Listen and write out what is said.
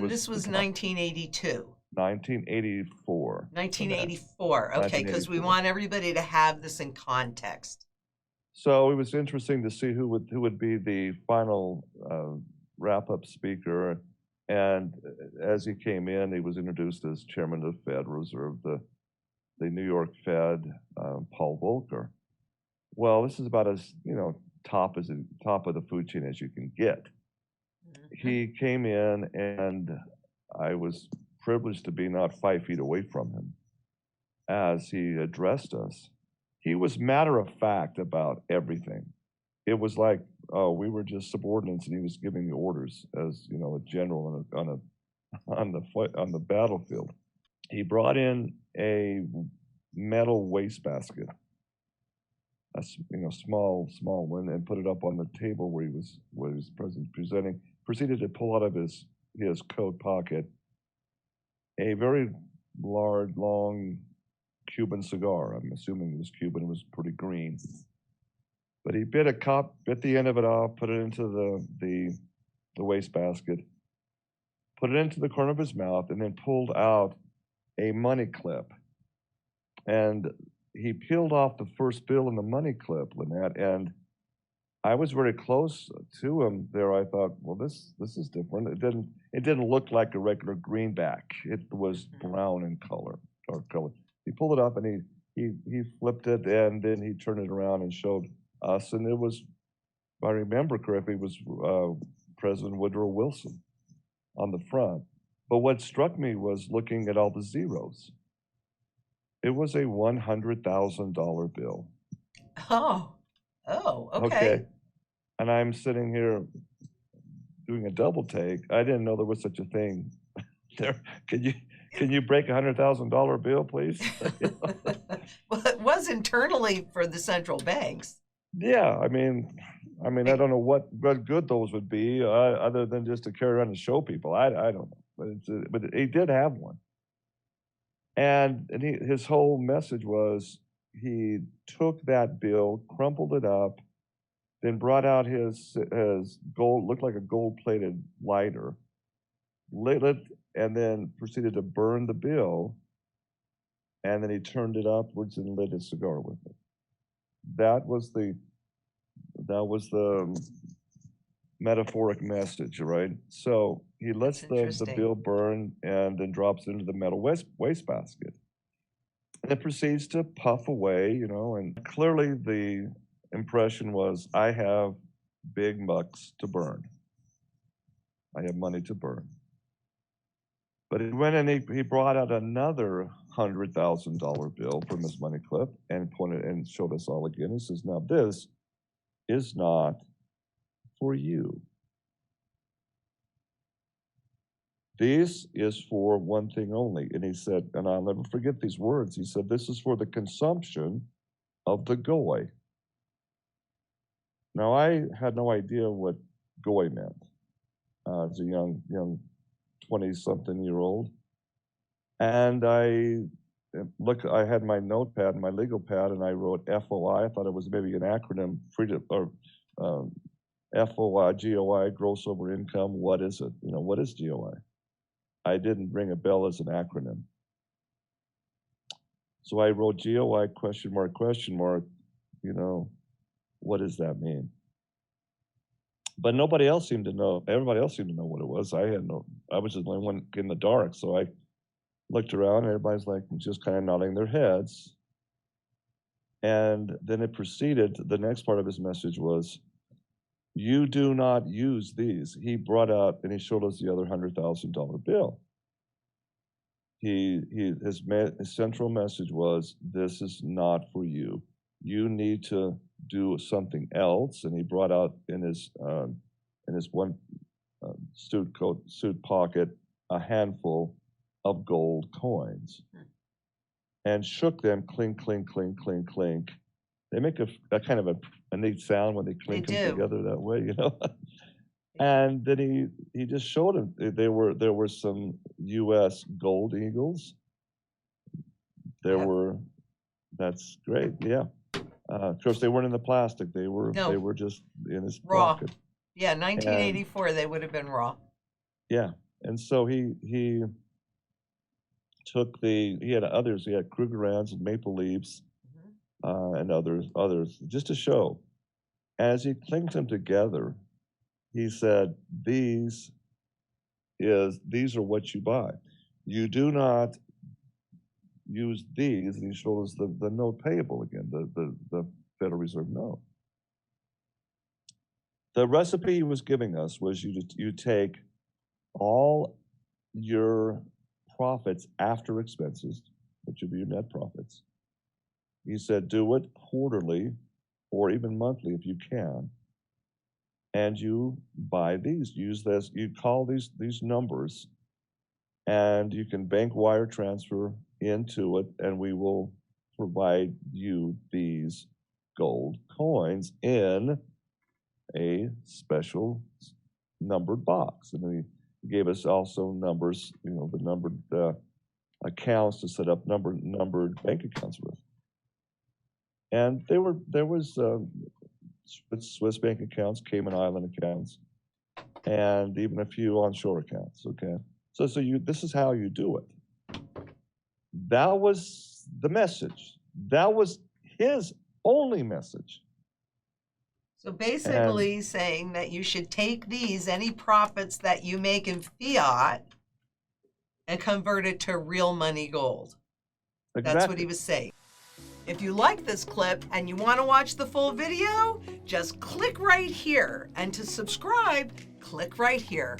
This was 1982. 1984. 1984. Okay, because we 1984. want everybody to have this in context. So it was interesting to see who would be the final wrap-up speaker. And as he came in, he was introduced as chairman of the Fed Reserve, the New York Fed, Paul Volcker. Well, this is about as top of the food chain as you can get. He came in, and I was privileged to be not 5 feet away from him as he addressed us. He was matter of fact about everything. It was like, oh, we were just subordinates, and he was giving the orders as a general on the battlefield. He brought in a metal wastebasket, a small one, and put it up on the table where he was presenting. Proceeded to pull out of his coat pocket a very large, long Cuban cigar. I'm assuming it was Cuban. It was pretty green. But he bit the end of it off, put it into the wastebasket, put it into the corner of his mouth, and then pulled out a money clip. And he peeled off the first bill in the money clip, Lynette, and I was very close to him there. I thought, well, this is different. It didn't look like a regular greenback. It was brown in color, dark color. He pulled it up, and he flipped it, and then he turned it around and showed us, and it was, if I remember correctly, it was President Woodrow Wilson on the front. But what struck me was looking at all the zeros. It was a $100,000 bill. Oh, okay. And I'm sitting here doing a double take. I didn't know there was such a thing. There, can you break $100,000 bill, please? Well, it was internally for the central banks. Yeah, I mean, I don't know what good those would be, other than just to carry around and show people. I don't know, but he did have one. And his whole message was, he took that bill, crumpled it up, then brought out his gold, looked like a gold-plated lighter, lit it, and then proceeded to burn the bill. And then he turned it upwards and lit his cigar with it. That was the metaphoric message, right? So he lets the bill burn and then drops it into the metal wastebasket. And it proceeds to puff away, and clearly the impression was, I have big bucks to burn. I have money to burn. But he went and he brought out another $100,000 bill from his money clip and pointed and showed us all again. He says, now this is not for you. This is for one thing only. And he said, and I'll never forget these words, he said, this is for the consumption of the goy. Now, I had no idea what goy meant as a young 20-something-year-old. And I had my notepad, my legal pad, and I wrote FOI. I thought it was maybe an acronym, FOI, GOI, gross over income. What is it? What is GOI? I didn't ring a bell as an acronym. So I wrote GOI question mark, what does that mean? But nobody else seemed to know. Everybody else seemed to know what it was. I was just the only one in the dark. So I looked around, and everybody's like just kind of nodding their heads. And then it proceeded, the next part of his message was, you do not use these. He brought out, and he showed us the other $100,000 bill. His central message was, this is not for you. You need to do something else. And he brought out in his one suit pocket a handful of gold coins and shook them, clink, clink, clink, clink, clink. They make a kind of a neat sound when they clink them together that way, And then he just showed him there were some U.S. gold eagles. That's great, yeah. Of course, they weren't in the plastic. They were just in his raw. pocket. Yeah, 1984, they would have been raw. Yeah, And so he took he had others, he had Krugerrands and Maple Leafs, and others, just to show. As he clinked them together, he said, these are what you buy. You do not use these, and he showed us the note payable again, the Federal Reserve note. The recipe he was giving us was you take all your profits after expenses, which would be your net profits. He said, do it quarterly or even monthly if you can. And you buy these, use this, you call these numbers, and you can bank wire transfer into it, and we will provide you these gold coins in a special numbered box. And then he gave us also numbers, the numbered accounts to set up numbered bank accounts with. And there was Swiss bank accounts, Cayman Island accounts, and even a few onshore accounts. Okay, so this is how you do it. That was the message. That was his only message. So basically saying that you should take any profits that you make in fiat and convert it to real money gold. Exactly. That's what he was saying. If you like this clip and you want to watch the full video, just click right here. And to subscribe, click right here.